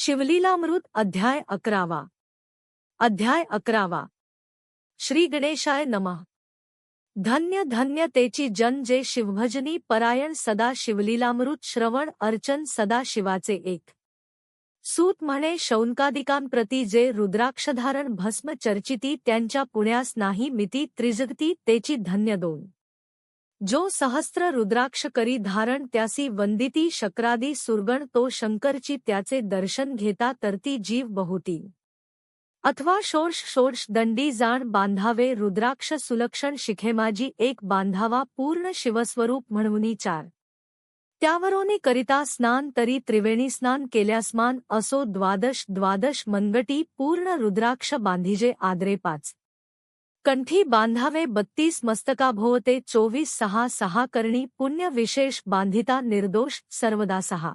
शिवलीलामृत अध्याय 11. अध्याय 11. श्री गणेशाय नमः. धन्य धन्य तेची जन जे शिवभजनी परायण सदा शिवलीलामृत श्रवण अर्चन सदा शिवाचे एक. सूत म्हणे शौनकादिकांप्रती जे रुद्राक्षधारण भस्म चर्चिती त्यांच्या पुण्यास नाही मिती त्रिजगती तेची धन्य दोन. जो सहस्त्र रुद्राक्ष करी धारण त्यासी वंदिती शक्रादी सुरगण तो शंकरची त्याचे दर्शन घेता तरती जीव बहुती. अथवा षोडश दंडी जाण बांधावे रुद्राक्ष सुलक्षण शिखेमाजी एक बांधावा पूर्ण शिवस्वरूप म्हणूनी चार. त्यावरोने करिता स्नान तरी त्रिवेणी स्नान केल्यासमान असो द्वादश मनगटी पूर्ण रुद्राक्ष बांधिजे आदरे पाच. कंठी बांधावे 32 मस्तकाभोवते 24 करणी पुण्य विशेष बांधिता निर्दोष सर्वदा 6.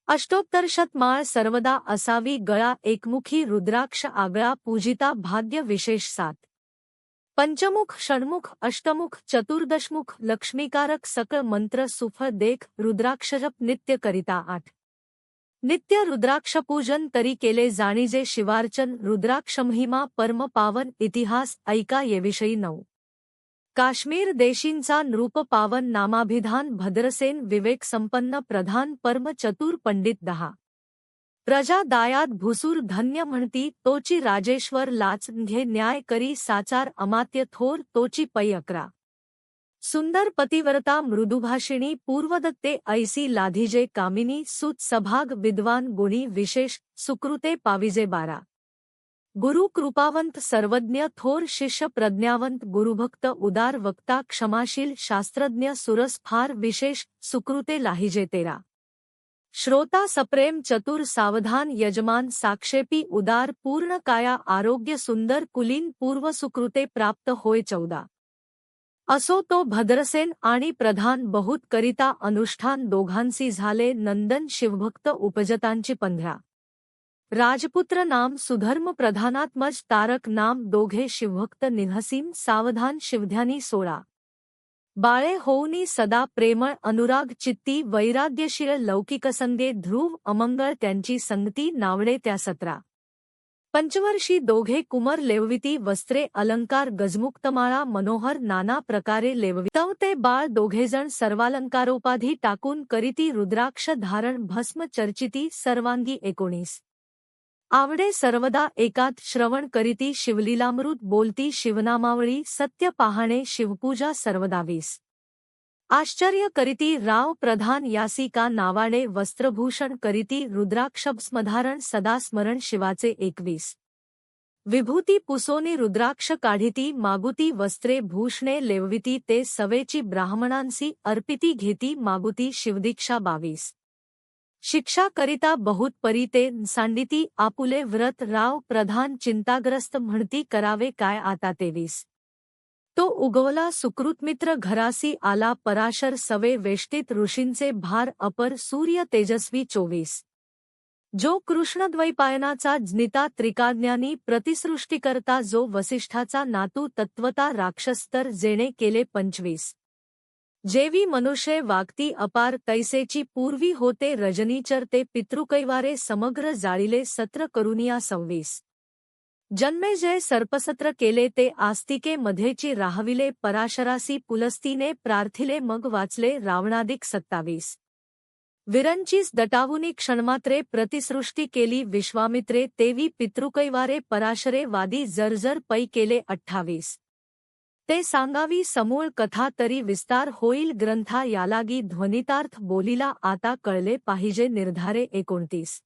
अष्टोत्तरशत माळ सर्वदा असावी गळा एकमुखी रुद्राक्ष आगळा पूजिता भाग्य विशेष 7. पंचमुख षण्मुख अष्टमुख चतुर्दशमुख लक्ष्मीकारक सकळ मंत्र सुफळ देख रुद्राक्षजप नित्य करिता 8. नित्य रुद्राक्षपूजन तरी केले जाणीजे शिवार्चन रुद्राक्ष महिमा परम पावन इतिहास ऐका येविषयी 9. काश्मीर देशींचा नृप पावन नामाभिधान भद्रसेन विवेक संपन्न प्रधान परम चतुर पंडित 10. प्रजा दायाद भुसूर धन्य म्हणती तोची राजेश्वर लाच घे न्याय करी साचार अमात्य थोर तोची पै 11. सुंदर पतिव्रता मृदुभाषिणी पूर्वदत्ते ऐसी लाधिजे कामिनी सुत सभाग विद्वान गुणी विशेष सुकृते पाविजे 12. गुरु कृपावंत सर्वज्ञ थोर शिष्य प्रज्ञावंत गुरुभक्त उदार वक्ता क्षमाशील शास्त्रज्ञ सुरस फार विशेष सुकृते लाहिजे 13. श्रोता सप्रेम चतुर सावधान यजमान साक्षेपी उदार पूर्ण काया आरोग्य सुंदर कुलीन पूर्व सुकृते प्राप्त होय 14. असो तो भद्रसेन आणि प्रधान बहुत करिता अनुष्ठान दोघांसी झाले नंदन शिवभक्त उपजतांची 15. राजपुत्र नाम सुधर्म प्रधानात्मज तारक नाम दोघे शिवभक्त निहसीम सावधान शिवध्यानी 16. बाळे होऊनी सदा प्रेमळ अनुराग चित्ती वैराग्यशील लौकिकसंगे ध्रुव अमंगळ त्यांची संगती नावडे त्या 17. पंचवर्षी दोघे कुमर लेवविती वस्त्रे अलंकार गजमुक्तमाळा मनोहर नाना प्रकारे लेववितव ते बाळ दोघेजण सर्वालंकारोपाधी टाकून करीती रुद्राक्ष धारण भस्म चर्चिती सर्वांगी 19. आवडे सर्वदा एकात श्रवण करीती शिवलीलामृत बोलती शिवनामावळी सत्य पाहणे शिवपूजा सर्वदा 20. आश्चर्य करीती राव प्रधान यासी का नावाडे वस्त्रभूषण करीती रुद्राक्षस्मधारण सदा स्मरण शिवाचे 21. विभूती पुसोनी रुद्राक्ष काढिती मागुती वस्त्रे भूषणे लेवविती ते सवेची ब्राह्मणांसी अर्पिती घेती मागुती शिवदीक्षा 22. शिक्षा करिता बहुत परीते सांडिती आपुले व्रत राव प्रधान चिंताग्रस्त म्हणती करावे काय आता 23. तो उगवला सुकृतमित्र घरासी आला पराशर सवे वेष्टित ऋषींचे भार अपर सूर्य तेजस्वी 24. जो कृष्णद्वैपायनाचा जनिता त्रिकाज्ञानी प्रतिसृष्टीकर्ता जो वसिष्ठाचा नातू तत्वता राक्षस्तर जेणे केले 25. जेवी मनुष्य वागती अपार तैसेची पूर्वी होते रजनीचर ते पितृकैवारे समग्र जाळिले सत्र करुनिया 26. जन्मेजय सर्पसत्र केले ते आस्तिके मध्येची राहविले पराशरासी पुलस्तीने प्रार्थिले मग वाचले रावणादिक 27. विरंचीस दटावुनी क्षणमात्रे प्रतिसृष्टी केली विश्वामित्रे तेवी पितृकैवारे पराशरे वादी जर्जर पै केले 28. ते सांगावी समूळ कथा तरी विस्तार होईल ग्रंथा यालागी ध्वनितार्थ बोलिला आता कळले पाहिजे निर्धारे 29.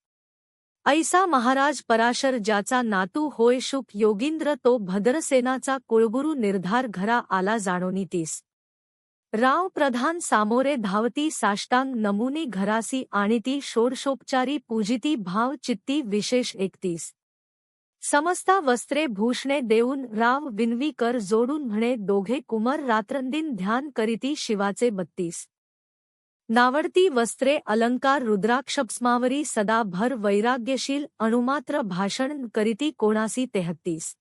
ऐसा महाराज पराशर ज्याचा नातू होय शुक योगींद्र तो भद्रसेनाचा कुळगुरू निर्धार घरा आला जाणोनी 30. राव प्रधान सामोरे धावती साष्टांग नमुनी घरासी आणिती षोडशोपचारी पूजिती भाव चित्ती विशेष 31. समस्ता वस्त्रे भूषणे देऊन राव विनवी कर जोडून म्हणे दोघे कुमर रात्रंदिन ध्यान करीती शिवाचे 32. नावडती वस्त्रे अलंकार रुद्राक्षस्मावरी सदा भर वैराग्यशील अणुमात्र भाषण करीती कोणासी 33.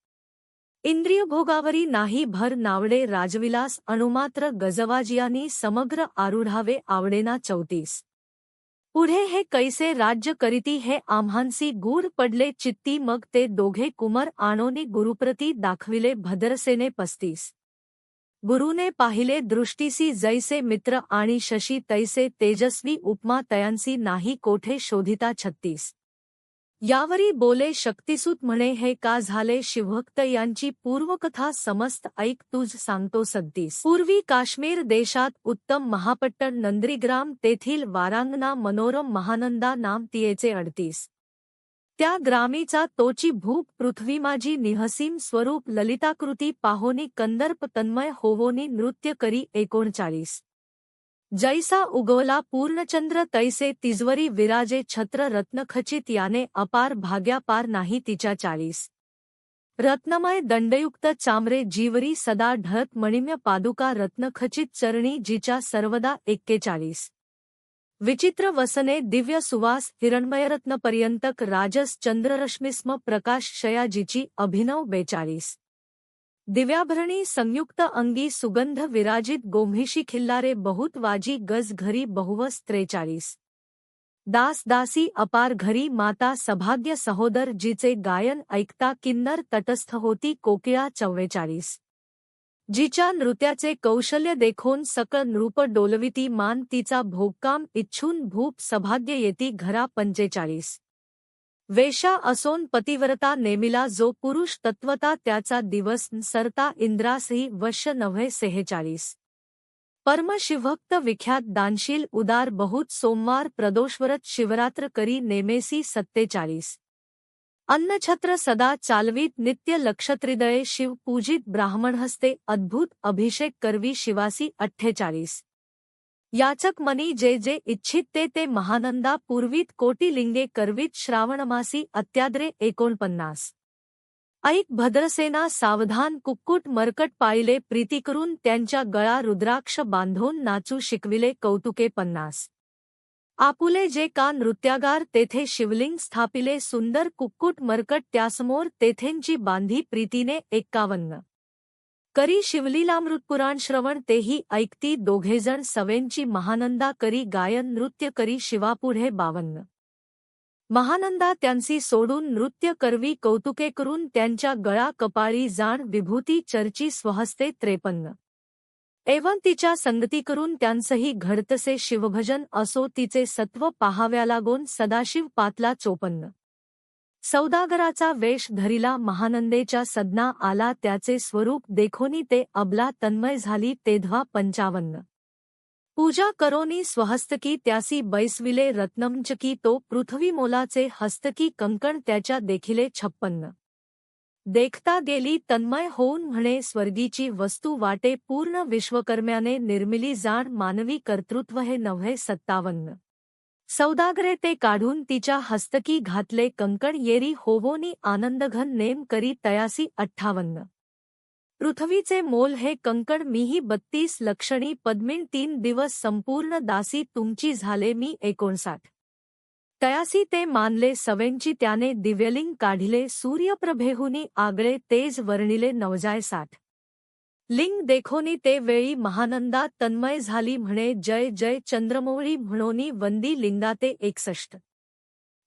इंद्रियभोगावरी नाही भर नावडे राजविलास अणुमात्र गजवाजियानी समग्र आरूढावे आवडेना 34. पुढे हे कैसे राज्य करीती हे आम्हांसी गूढ पडले चित्ती मग ते दोघे कुमर आणोनी गुरुप्रती दाखविले भद्रसेने 35 गुरुने पाहिले दृष्टीसी जैसे मित्र आणि शशी तैसे तेजस्वी उपमा तयांसी नाही कोठे शोधिता 36 यावरी बोले शक्तिसूत म्हणे हे का झाले शिवभक्त यांची पूर्वकथा समस्त ऐक तुझ सांगतो 37 पूर्वी काश्मीर देशात उत्तम महापट्टण नंद्रीग्राम तेथील वारांगना मनोरम महानंदा नाम तियेचे 38 त्या ग्रामीचा तोची भूप पृथ्वी माझी निहसीम स्वरूप ललिताकृती पाहोनी कंदर्प तन्मय होवोनी नृत्य करी 39 जैसा उगवला पूर्णचंद्र तैसे तिजवरी विराजे छत्र रत्नखचित याने अपार भाग्या पार नाही तिच्या 40 रत्नमय दंडयुक्त चामरे जीवरी सदा ढळत मणिम्य पादुका रत्नखचित चरणी जिच्या सर्वदा 41 विचित्र वसने दिव्य सुवास हिरण्मयरत्नपर्यंतक राजस चंद्ररश्मिस्म प्रकाश शयाजीची अभिनव 42 दिव्याभरणी संयुक्त अंगी सुगंध विराजित गोम्हिषी खिल्लारे बहुत वाजी गज घरी बहुवस 43 दास दासी अपार घरी माता सभाग्य सहोदर जिचे गायन ऐकता किन्नर तटस्थ होती कोकिळा 44 जिच्या नृत्याचे कौशल्य देखोन सकळ नृप डोलविती मान तिचा भोगकाम इच्छून भूप सभाग्य येती घरा 45 वेशा असोन पतिव्रता नेमिला जो पुरुष तत्वता त्याचा दिवस सरता इंद्रासही वश्य नव्हे 46 परमशिवभक्त विख्यात दानशील उदार बहुत सोमवार प्रदोषव्रत शिवरात्र करी नेमेसी 47 अन्नछत्र सदा चालवीत नित्य लक्षत्रिदळे शिव पूजित ब्राह्मणहस्ते अद्भुत अभिषेक करवी शिवासी 48 याचक मनी जे जे इच्छित ते महानंदा पूर्वीत कोटी लिंगे करवीत श्रावणमासी अत्याद्रे 49 ऐक भद्रसेना सावधान कुक्कुट मरकट पाळिले प्रीती करून त्यांच्या गळा रुद्राक्ष बांधून नाचू शिकविले कौतुके 50 आपुले जे का नृत्यागार तेथे शिवलिंग स्थापिले सुंदर कुक्कुट मरकट त्यासमोर तेथेंची बांधी प्रीतीने 51 करी शिवलीलामृतपुराण श्रवण तेही ऐकती दोघेजण सवेंची महानंदा करी गायन नृत्य करी शिवापुढे 52 महानंदा त्यांसी सोडून नृत्य करवी कौतुके करून त्यांच्या गळा कपाळी जाण विभूती चर्ची स्वहस्ते 53 एवं तिच्या संगती करून त्यांसही घडतसे शिवभजन असो तिचे सत्व पाहाव्या लागोन सदाशिव पातला 54 सौदागराचा वेश धरिला महानंदेच्या सदना आला त्याचे स्वरूप देखोनी ते अबला तन्मय झाली तेधवा 55 पूजा करोनी स्वहस्तकी त्यासी बैसविले रत्नमचकी तो पृथ्वी मोलाचे हस्तकी कंकण त्याच्या देखिले 56 देखता गेली तन्मय होऊन म्हणे स्वर्गीची वस्तू वाटे पूर्ण विश्वकर्म्याने निर्मिली जाण मानवी कर्तृत्व हे नव्हे 57 सौदागरे ते काढून तिच्या हस्तकी घातले कंकण येरी होवोनी आनंदघन नेम करी तयासी 58 पृथ्वीचे मोल हे कंकण मीही 32 लक्षणी पद्मिन 3 दिवस संपूर्ण दासी तुमची झाले मी 59 तयासी ते मानले सवेंची त्याने दिव्यलिंग काढिले सूर्यप्रभेहुनी आगळे तेज वर्णिले 69 लिंग देखोनी ते वेळी महानंदा तन्मय झाली म्हणे जय जय चंद्रमौळी म्हणोनी वंदी लिंगाते 61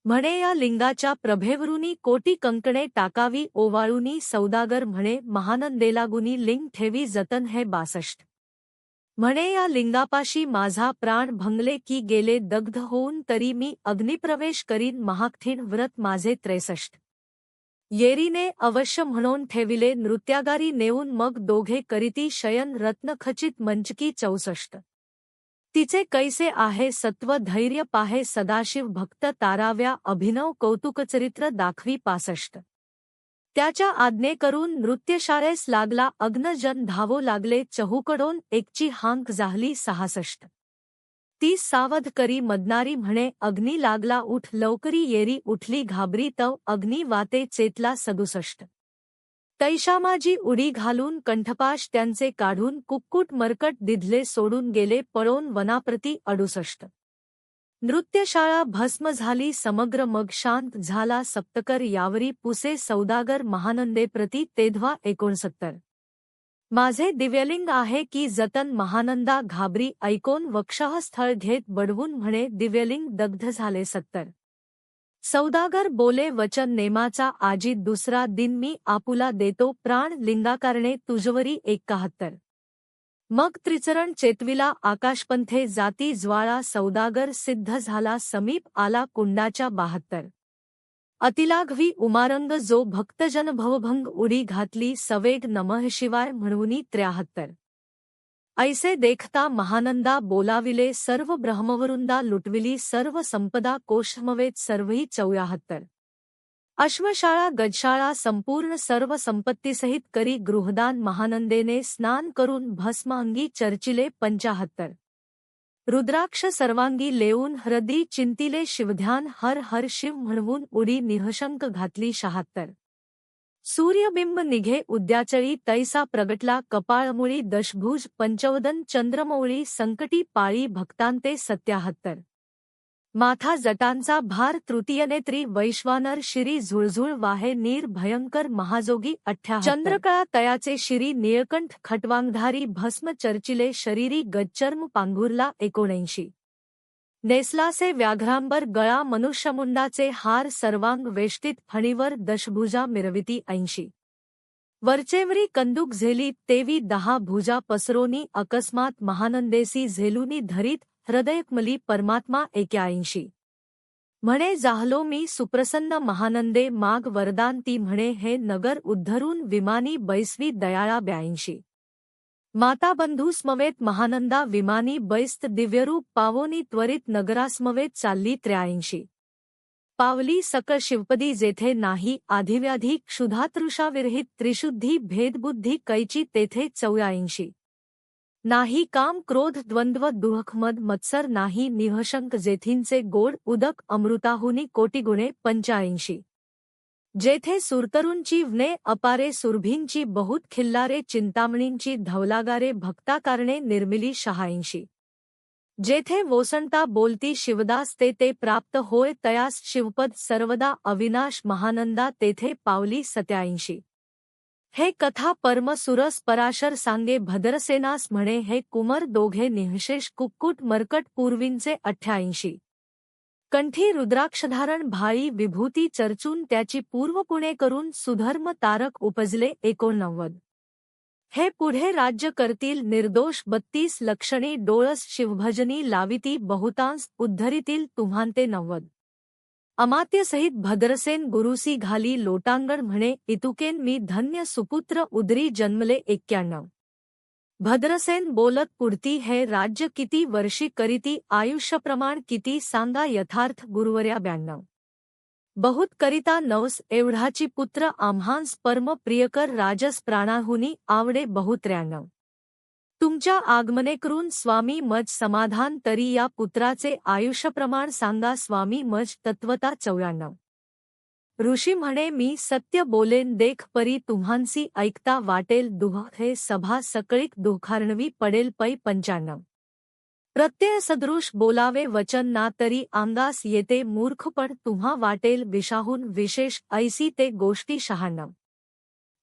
म्हणे या लिंगाच्या प्रभेवरुनी कोटी कंकणे टाकावी ओवाळूनी सौदागर म्हणे महानंदेलागुनी लिंग ठेवी जतन हे 62 म्हणे या लिंगापाशी माझा प्राण भंगले की गेले दग्ध होऊन तरी मी अग्निप्रवेश करीन महाकठीण व्रत माझे 63 येरीने अवश्य म्हणून ठेविले नृत्यागारी नेऊन मग दोघे करीती शयन रत्नखचित मंचकी 64 तिचे कैसे आहे सत्व धैर्य पाहे सदाशिव भक्त ताराव्या अभिनव कौतुकचरित्र दाखवी 65 त्याच्या आज्ञे करून नृत्यशाळेस लागला अग्नजन धावो लागले चहूकडून एकची हांक झाली 66 ती सावध करी मदनारी म्हणे अग्नी लागला उठ लवकरी येरी उठली घाबरी तव अग्नी वाते चेतला 67 तैशामाजी उडी घालून कंठपाश त्यांचे काढून कुक्कुट मरकट दिधले सोडून गेले पळोन वनाप्रती 68 नृत्यशाळा भस्म झाली समग्र मग शांत झाला सप्तकर यावरी पुसे सौदागर महानंदेप्रती तेधवा 69 माझे दिव्यलिंग आहे की जतन महानंदा घाबरी ऐकोन वक्षः स्थळ घेत बडवून म्हणे दिव्यलिंग दग्ध झाले 70। सौदागर बोले वचन नेमाचा आजी दुसरा दिन मी आपुला देतो प्राण लिंगाकारणे तुझवरी 71। मग त्रिचरण चेतविला आकाशपंथे जाती ज्वाळा सौदागर सिद्ध झाला समीप आला कुंडाच्या 72। अतिलाघवी उमारंग जो भक्तजन भवभंग उडी घातली सवेग नमः शिवाय म्हणूनी 73। ऐसे देखता महानंदा बोलाविले सर्व ब्रह्मवरुंदा लुटविली सर्व संपदा कोशमवेत सर्वही 74। अश्वशाळा गजशाळा संपूर्ण सर्व संपत्तीसहित करी गृहदान महानंदेने स्नान करून भस्मांगी चर्चिले 75। रुद्राक्ष सर्वांगी लेऊन हृदी चिंतिले शिवध्यान हर हर शिव म्हणवून उडी निहशंक घातली 76। सूर्यबिंब निघे उद्याचळी तैसा प्रगटला कपाळमुळी दशभुज पंचवदन चंद्रमौळी संकटी पाळी भक्तांते 77। माथा जटांचा भार तृतीयनेत्री वैश्वानर शिरी झुळझुळ वाहे नीर भयंकर महाजोगी 78। चंद्रकळा तयाचे शिरी निळकंठ खटवांगधारी भस्म चर्चिले शरीरी गच्चर्म पांघुरला 79। नेसलासे व्याघ्रांबर गळा मनुष्यमुंडाचे हार सर्वांग वेष्टीत फणीवर दशभुजा मिरविती 80। वरचेवरी कंदुक झेली तेवी 10 भुजा पसरोनी अकस्मात महानंदेसी झेलुनी धरीत हृदयकमली परमात्मा 81। म्हणे जाहलो मी सुप्रसन्न महानंदे माग वरदान ती म्हणे हे नगर उद्धरून विमानी बैसवी दयाळा 82। माताबंधू स्मवेत महानंदा विमानी बैस्त दिव्यरूप पावोनी त्वरित नगरास्मवेत चालली 83। पावली सकळ शिवपदी जेथे नाही आधिव्याधी क्षुधातृषाविरहित त्रिशुद्धी भेदबुद्धी कैची तेथे 84। नाही काम क्रोध द्वंद्व दुःखमद मत्सर नाही निहशंक जेथींचे गोड उदक अमृताहुनी कोटीगुणे 85। जेथे सुरतरूंची वने अपारे सुरभींची बहुत खिल्लारे चिंतामणींची धवलागारे भक्ताकारणे निर्मिली 86। जेथे वोसंता बोलती शिवदास ते प्राप्त होय तयास शिवपद सर्वदा अविनाश महानंदा तेथे पावली 87। हे कथा परम सुरस पराशर सांगे भद्रसेनास म्हणे हे कुमर दोघे निःशेष कुक्कुट मर्कट पूर्वींचे 88। कंठी रुद्राक्षधारण भाळी विभूती चर्चून त्याची पूर्वपुणे करून सुधर्म तारक उपजले 89। हे पुढे राज्य करतील निर्दोष 32 लक्षणी डोळस शिवभजनी लाविती बहुतांस उद्धरितील तुम्हांते 90। अमात्यसहित भद्रसेन गुरुसी घाली लोटांगण म्हणे इतुकेन मी धन्य सुपुत्र उदरी जन्मले 91। भद्रसेन बोलत पुढती हे राज्य किती वर्षी करीती आयुष्यप्रमाण किती सांगा यथार्थ गुरुवर्या 92। बहुत करिता नवस एवढाची पुत्र आम्हांस परम प्रियकर राजस प्राणाहुनी आवडे बहु 93। तुमच्या आगमने करून स्वामी मज समाधान तरी या पुत्राचे आयुष्यप्रमाण सांगा स्वामी मज तत्वता 94। ऋषी म्हणे मी सत्य बोलेन देख परी तुम्हांसी ऐकता वाटेल दुह हे सभा सकळीक दुःखार्णवी पडेल पै 95। प्रत्यय सदृश बोलावे वचन ना तरी अंगास येते मूर्खपण तुम्हा वाटेल विशाहून विशेष ऐसी ते गोष्टी 96।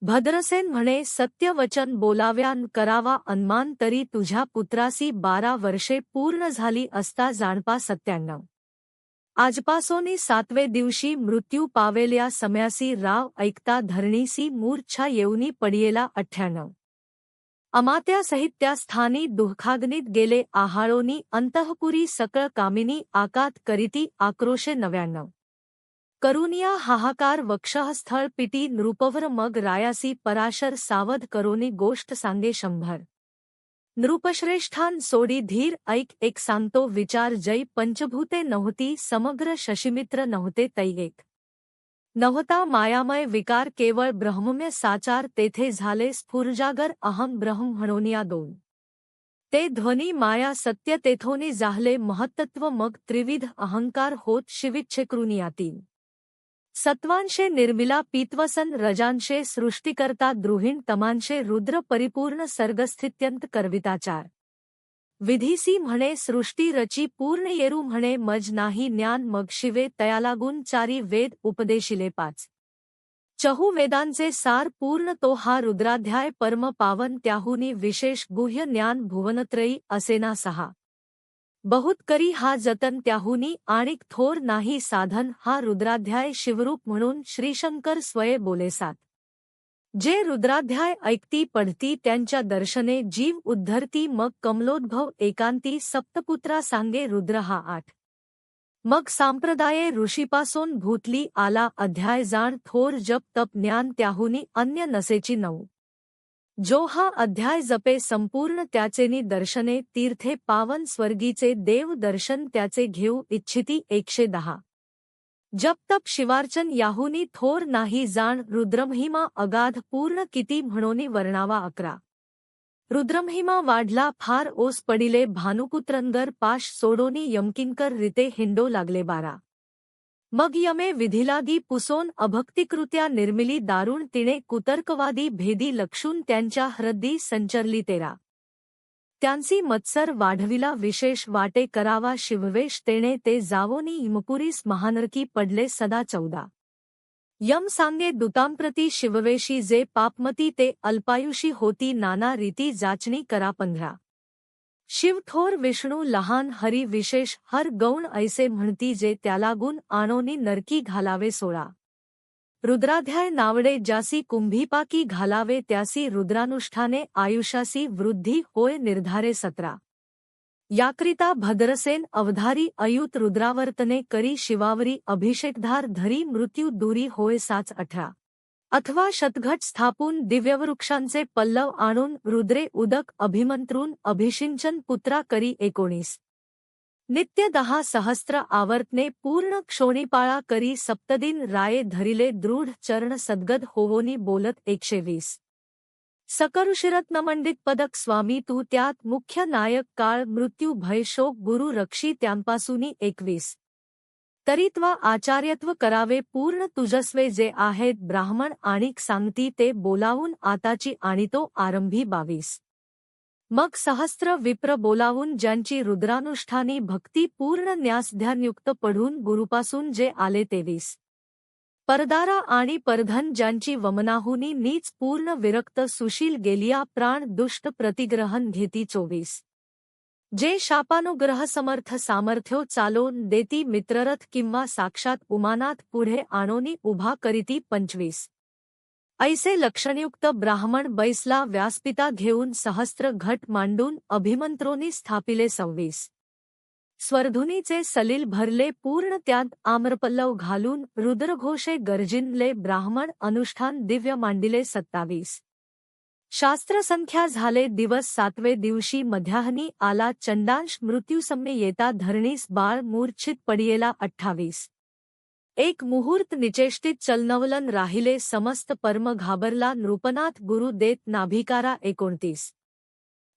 भद्रसेन म्हणे सत्य वचन बोलाव्यान करावा अन्मान तरी तुझ्या पुत्रासी 12 वर्षे पूर्ण झाली असता जाणपा 97। आजपासोनी 7वे दिवशी मृत्यू पावेल्या समयासी राव ऐकता धरणीसी मूर्छा येऊनी पडियेला 98। अमात्यासहित त्या स्थानी दुःखाग्नीत गेले आहाळोनी अंतःपुरी सकळ कामिनी आकात करीती आक्रोशे 99। करुनिया हाहाकार वक्षः स्थळ पिटी नृपवर मग रायासी पराशर सावध करोनी गोष्ट सांगे 100। नृपश्रेष्ठान सोडी धीर ऐक एक सांगतो विचार जै पंचभूते नव्हती समग्र शशिमित्र नव्हते तै एक। नव्हता मायामय विकार केवळ ब्रह्मम्य साचार तेथे झाले स्फुरजागर अहम ब्रह्म म्हणोनिया 2। ते ध्वनी माया सत्य तेथोनी जाहले महत्तत्व मग त्रिविध अहंकार होत शिविच्छेकृनिया 3। सत्वांशे निर्मिला पीत्वसन रजांशे सृष्टिकर्ता द्रुहिण तमांशे रुद्र परिपूर्ण सर्गस्थित्यंत करविताचार। विधीसी म्हणे सृष्टी रची पूर्ण येरू म्हणे मज नाही ज्ञान मग शिवे तयालागून चारी वेद उपदेशिले 5। चहुवेदांचे सार पूर्ण तो हा रुद्राध्याय परम पावन त्याहुनी विशेष गुह्य ज्ञान भुवनत्रयी असेना सहा बहुत करी हा जतन त्याहुनी आणिक थोर नाही साधन हा रुद्राध्याय शिवरूप म्हणून श्रीशंकर स्वये बोलेसात जे रुद्राध्याय ऐकती पढती त्यांच्या दर्शने जीव उद्धरती मग कमलोद्भव एकांती सप्तपुत्रा सांगे रुद्र हा 8 मग सांप्रदाये ऋषीपासून भूतली आला अध्याय जाण थोर जप तप ज्ञान त्याहुनी अन्य नसेची 9 जो हा अध्याय जपे संपूर्ण त्याचेनी दर्शने तीर्थे पावन स्वर्गीचे देव दर्शन त्याचे घेऊ इच्छिती 110 जप तप शिवार्चन याहुनी थोर नाही जाण रुद्रमहिमा अगाध पूर्ण किती म्हणोनी वर्णावा 11 रुद्रमहिमा वाढला फार ओस पडिले भानुपुत्रंगर पाश सोडोनी यमकिंकर रिते हिंडो लागले 12 मग यमे विधिलागी पुसोन अभक्तिकृत्या निर्मिली दारुण तिने कुतर्कवादी भेदी लक्षून त्यांच्या हृदी संचरली 13 त्यांसी मत्सर वाढविला विशेष वाटे करावा शिववेश तेणे ते जावोनी इमपुरीस महानरकी पडले सदा 14 यम सांगे दूतांप्रती शिववेशी जे पापमती ते अल्पायुषी होती नाना रीती जाचणी करा 15 शिव थोर विष्णू लहान हरी विशेष हर गौण ऐसे म्हणती जे त्याला गुण आणोनी नरकी घालावे 16 रुद्राध्याय नावडे ज्यासी कुंभीपाकी घालावे त्यासी रुद्रानुष्ठाने आयुष्यासी वृद्धी होय निर्धारे 17 याकरिता भद्रसेन अवधारी अयुत रुद्रावर्तने करी शिवावरी अभिषेकधार धरी मृत्यू दूरी होय 18 अथवा शतघट स्थापून दिव्यवृक्षांचे पल्लव आणून रुद्रे उदक अभिमंत्रून अभिषिंचन पुत्रा करी 19 नित्य 10 सहस्त्र आवर्तने पूर्ण क्षोणीपाळा करी सप्तदिन राये धरिले दृढ चरण सद्गद होवोनी बोलत 120 सकरुषिरत्नमंडित पदक स्वामी तू त्यात मुख्य नायक काळ मृत्यू भय शोक गुरु रक्षी त्यांपासूनी 21 तरीत्वा आचार्यत्व करावे पूर्ण तुजस्वे जे आहेत ब्राह्मण आणिक सांगती ते बोलावून आताची आणितो आरंभी 22 मग सहस्त्र विप्र बोलावून ज्यांची रुद्रानुष्ठानी भक्ती पूर्ण न्यासध्यानयुक्त पढून गुरुपासून जे आले 23 परदारा आणि परधन ज्यांची वमनाहुनी नीच पूर्ण विरक्त सुशील गेलिया प्राण दुष्ट प्रतिग्रहण घेती 24 जे शापानुग्रह समर्थ सामर्थ्यो चालोन देती मित्ररथ किंवा साक्षात उमानाथ पुढे आणोनी उभा करीती 25 ऐसे लक्षणयुक्त ब्राह्मण बैसला व्यासपिता घेऊन सहस्त्र घट मांडून अभिमंत्रोनी स्थापिले 26 स्वर्धुनीचे सलील भरले पूर्ण त्यात आम्रपल्लव घालून रुद्रघोषे गर्जिनले ब्राह्मण अनुष्ठान दिव्य मांडिले 27 शास्त्रसंख्या झाले दिवस 7वे दिवशी मध्याह्नी आला चंडांश मृत्यूसम्य येता धरणीस बाळ मूर्छित पडियेला 28 एक मुहूर्त निचेष्टित चलनवलन राहिले समस्त परम घाबरला नृपनाथ गुरु देत नाभिकारा 29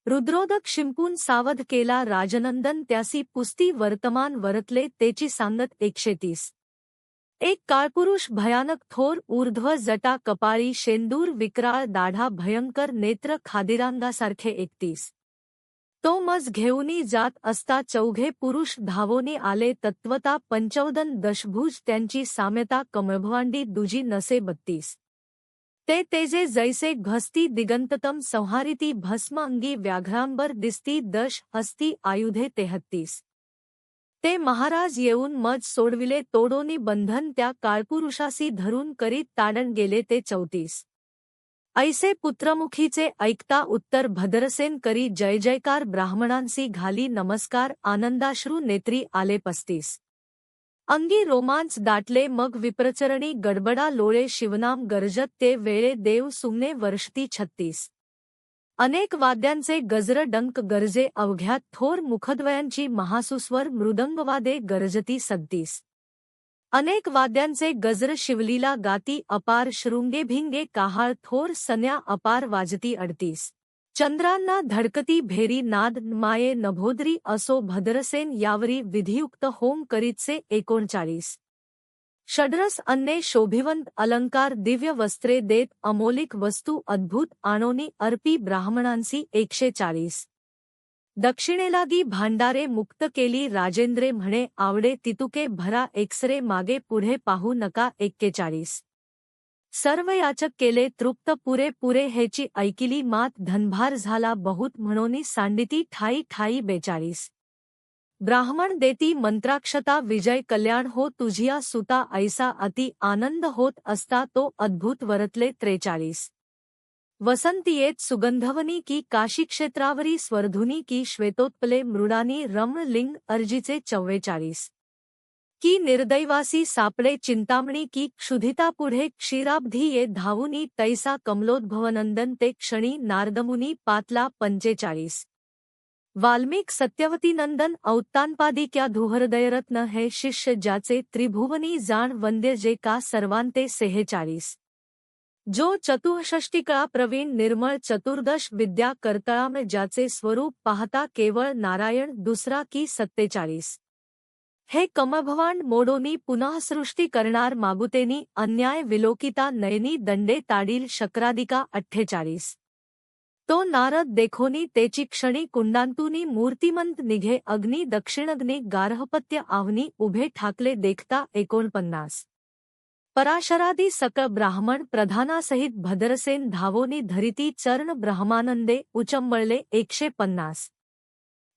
रुद्रोदक शिंपून सावध केला राजनंदन त्यासी पुस्ती वर्तमान वरतले तेची सांगत 130 एक काळपुरुष भयानक थोर ऊर्ध्व जटा कपाळी शेंदूर विक्राळ दाढा भयंकर नेत्र खादिरांगासारखे 31 तो मज घेऊनी जात असता चौघे पुरुष धावोनी आले तत्वता पंचवदन दशभुज त्यांची साम्यता कमळभवांडी दुजी नसे 32 ते तेजे जैसे घस्ती दिगंततम संहारिती भस्म अंगी व्याघ्रांबर दिसती दश हस्ती आयुधे 33 ते महाराज येऊन मज सोडविले तोडोनी बंधन त्या काळपुरुषासी धरून करीत ताडण गेले ते 34 ऐसे पुत्रमुखीचे ऐकता उत्तर भद्रसेन करी जय जयकार ब्राह्मणांसी घाली नमस्कार आनंदाश्रू नेत्री आले 35 अंगी रोमांच दाटले मग विप्रचरणी गडबडा लोळे शिवनाम गरजत ते वेळे देव सुमने वर्षती 36 अनेक वाद्यांचे गजर डंक गरजे अवघ्यात थोर मुखद्वयांची महासुस्वर मृदंगवादे गरजती 37 अनेक वाद्यांचे गजर शिवलीला गाती अपार शृंगे भिंगे काहाळ थोर सन्या अपार वाजती 38 चंद्रांना धडकती भेरी नाद माये नभोदरी असो भद्रसेन यावरी विधियुक्त होम करीतसे 39 षड्रस अन्ने शोभिवंत अलंकार दिव्य वस्त्रे देत अमोलिक वस्तू अद्भुत आणोनी अर्पी ब्राह्मणांसी 140 दक्षिणेलागी भांडारे मुक्त केली राजेंद्रे म्हणे आवडे तितुके भरा एकसरे मागे पुढे पाहू नका 41 सर्व याचक केले तृप्त पुरे पुरे हेची ऐकिली मात धनभार झाला बहुत म्हणोनी सांडिती ठाई ठाई 42 ब्राह्मण देती मंत्राक्षता विजय कल्याण हो तुझिया सुता ऐसा अति आनंद होत असता तो अद्भुत वरतले 43 वसंती येत सुगंधवनी की काशी क्षेत्रावरी स्वर्धुनी की श्वेतोत्पले मृडानी रमण लिंग अर्जीचे 44 की निर्दैवासी सापडे चिंतामणी की क्षुधिता पुढे क्षीराब्धी ये धावुनी तैसा कमलोद्भवनंदन ते क्षणी नारदमुनी पातला 45 वाल्मिक सत्यवती नंदन औत्तानपादी क्या धुहृदयरत्न है शिष्य ज्याचे त्रिभुवनी जाण वंद्य जे का सर्वांते 46 जो चतुःषष्टिकळा प्रवीण निर्मळ चतुर्दश विद्या कर्तळाम ज्याचे स्वरूप पाहता केवळ नारायण दुसरा की 47 हे कमभवांड मोडोनी पुनः सृष्टी करणार मागुतेनी अन्याय विलोकिता नयनी दंडे ताडील शक्रादिका 48 तो नारद देखोनी तेची क्षणी कुंडांतुनी मूर्तिमंत निघे अग्नी दक्षिणग्नी गार्हपत्य आवनी उभे ठाकले देखता 49 पराशरादी सकळ ब्राह्मण प्रधानासहित भद्रसेन धावोनी धरिती चरण ब्रह्मानंदे उचंबळले 150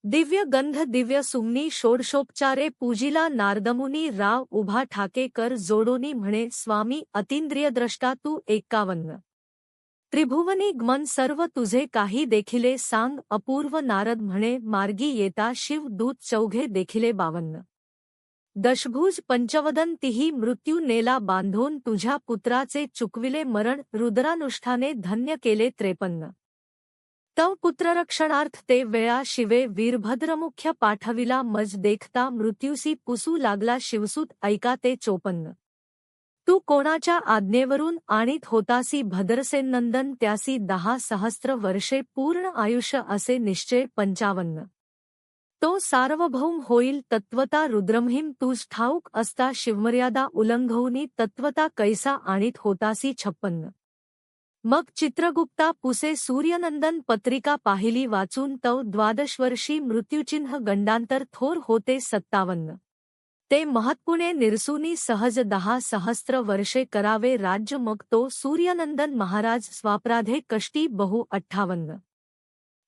दिव्य गंध दिव्य सुमनी षोडशोपचारे पूजिला नारदमुनी राव उभा ठाके कर जोडोनी म्हणे स्वामी अतींद्रियद्रष्टा तू 51 त्रिभुवनी गमन सर्व तुझे काही देखिले सांग अपूर्व नारद म्हणे मार्गी येता शिव दूत चौघे देखिले 52 दशभुज पंचवदन तिही मृत्यू नेला बांधून तुझ्या पुत्राचे चुकविले मरण रुद्रानुष्ठाने धन्य केले 53 तव पुत्ररक्षणार्थ ते वेळा शिवे वीरभद्रमुख्य पाठविला मज देखता मृत्यूसी पुसू लागला शिवसूत ऐका ते 54 तू कोणाच्या आज्ञेवरून आणीत होतासी भद्रसेनंदन त्यासी 10 सहस्त्र वर्षे पूर्ण आयुष्य असे निश्चय 55 तो सार्वभौम होईल तत्वता रुद्रमहिम तुझ ठाऊक असता शिवमर्यादा उल्लंघवूनी तत्वता कैसा आणीत होतासी 56 मग चित्रगुप्ता पुसे सूर्यनंदन पत्रिका पाहिली वाचून तव 12 वर्षी मृत्यूचिन्ह गंडांतर थोर होते 57 ते महत्पुणे निरसूनी सहज 10 सहस्त्र वर्षे करावे राज्य मग तो सूर्यनंदन महाराज स्वापराधे कष्टी बहु 58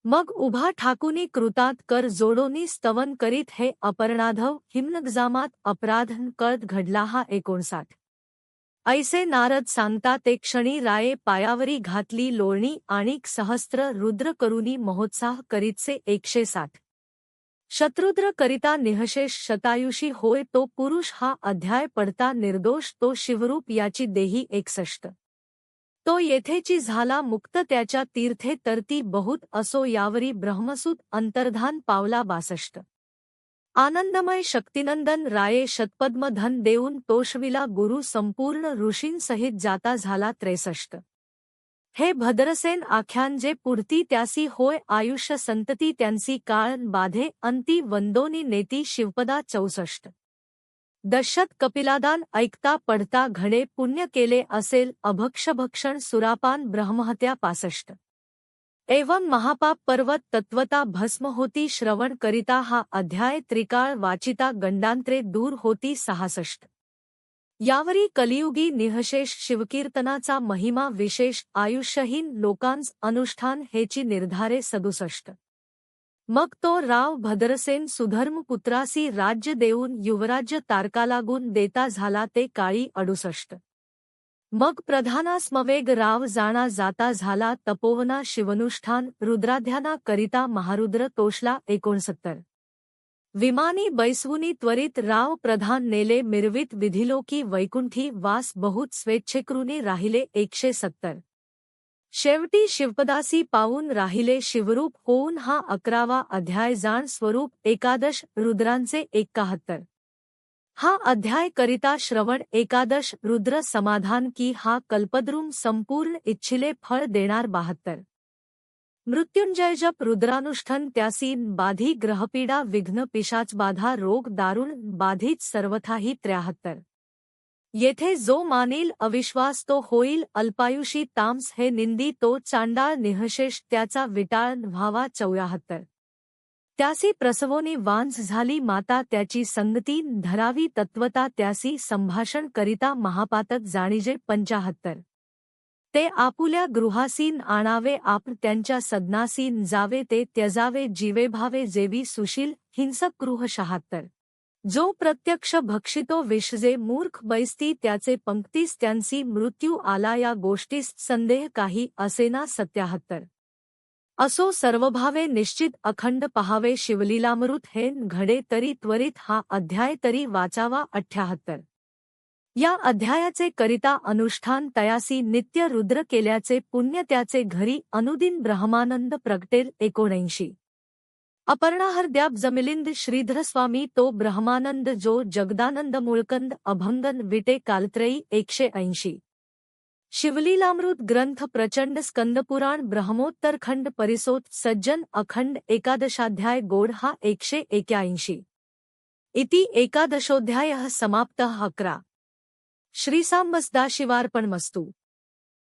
मग उभा ठाकुनी कृतात कर जोडोनी स्तवन करीत हे अपर्णाधव हिमनगजामात अपराधन कळत घडला हा 59 ऐसे नारद सांगता ते क्षणी राये पायावरी घातली लोळणी आणिक सहस्त्र रुद्र करुनी महोत्साह करीतसे 160 शत्रुद्र करिता निहशेष शतायुषी होय तो पुरुष हा अध्याय पडता निर्दोष तो शिवरूप याची देही 61 तो येथेची झाला मुक्त त्याच्या तीर्थे तरती बहुत असो यावरी ब्रह्मसूत अंतर्धान पावला 62 आनंदमय शक्तिनंदन राये शतपद्म धन देऊन तोषविला गुरु संपूर्ण ऋषींसहित जाता झाला 63 हे भद्रसेन आख्यान जे पुढती त्यासी होय आयुष्य संतती त्यांसी काळ बाधे अंती वंदोनी नेती शिवपदा 64 दशत कपिलादान ऐकता पडता घडे पुण्य केले असेल अभक्षभक्षण सुरापान ब्रह्महत्या 65 एवं महापाप पर्वत तत्वता भस्म होती श्रवण करिता हा अध्याय त्रिकाळ वाचिता गंडांतरे दूर होती 66 यावरी कलियुगी निहशेष शिवकीर्तनाचा महिमा विशेष आयुष्यहीन लोकांस अनुष्ठान हेची निर्धारे 67 मग तो राव भद्रसेन सुधर्म पुत्रासी राज्य देऊन युवराज्य तारकालागून देता झाला ते काळी 68 मग प्रधानास्मवेग राव जाणा जाता झाला तपोवना शिवनुष्ठान रुद्राध्याना करिता महारुद्र तोषला 69 विमानी बैसवुनी त्वरित राव प्रधान नेले मिरवित विधिलोकी वैकुंठी वास बहुत स्वेच्छेकृनी राहिले 170 शेवटी शिवपदासी पावून राहिले शिवरूप होऊन हा 11वा अध्याय जाण स्वरूप एकादश रुद्रांचे 71 हा अध्याय करिता श्रवण एकादश रुद्र समाधान की हा कल्पद्रुम संपूर्ण इच्छिले फळ देणार 72 मृत्युंजय जप रुद्रानुष्ठन त्यासी बाधी ग्रहपीडा विघ्न पिशाचबाधा रोग दारुण बाधित सर्वथाही 73 येथे जो मानील अविश्वास तो होईल अल्पायुषी तामस हे निंदी तो चांडाळ निहशेष त्याचा विटाळ व्हावा 74 त्यासी प्रसवोनी वांझ झाली माता त्याची संगती धरावी तत्वता त्यासी संभाषण करिता महापातक जाणीजे 75 ते आपुल्या गृहासीन आणावे आप त्यांच्या सदनासीन जावे ते त्यजावे जीवे भावे जेवी सुशील हिंसक गृह 76 जो प्रत्यक्ष भक्षितो विषजे मूर्ख बैसती त्याचे पंक्तीस त्यांसी मृत्यू आला या गोष्टीस संदेह काही असेना 77 असो सर्वभावे निश्चित अखंड पहावे शिवलीलामृत हे घडे तरी त्वरित हा अध्याय तरी वाचावा 78 या अध्यायाचे करिता अनुष्ठान तयासी नित्य रुद्र केल्याचे पुण्य त्याचे घरी अनुदिन ब्रह्मानंद प्रगटेल 79 अपर्णाहरद्याप जमिलिंद श्रीधरस्वामी तो ब्रह्मानंद जो जगदानंद मुळकंद अभंगन विटे कालत्रयी 180 शिवलीलामृत ग्रंथ प्रचंड स्कंदपुराण ब्रह्मोत्तरखंड परिसोत सज्जन अखंड एकादशाध्याय गोड हा 181 इति एकादशोध्यायः समाप्तः 11 श्रीसांब सदाशिवार्पणमस्तु।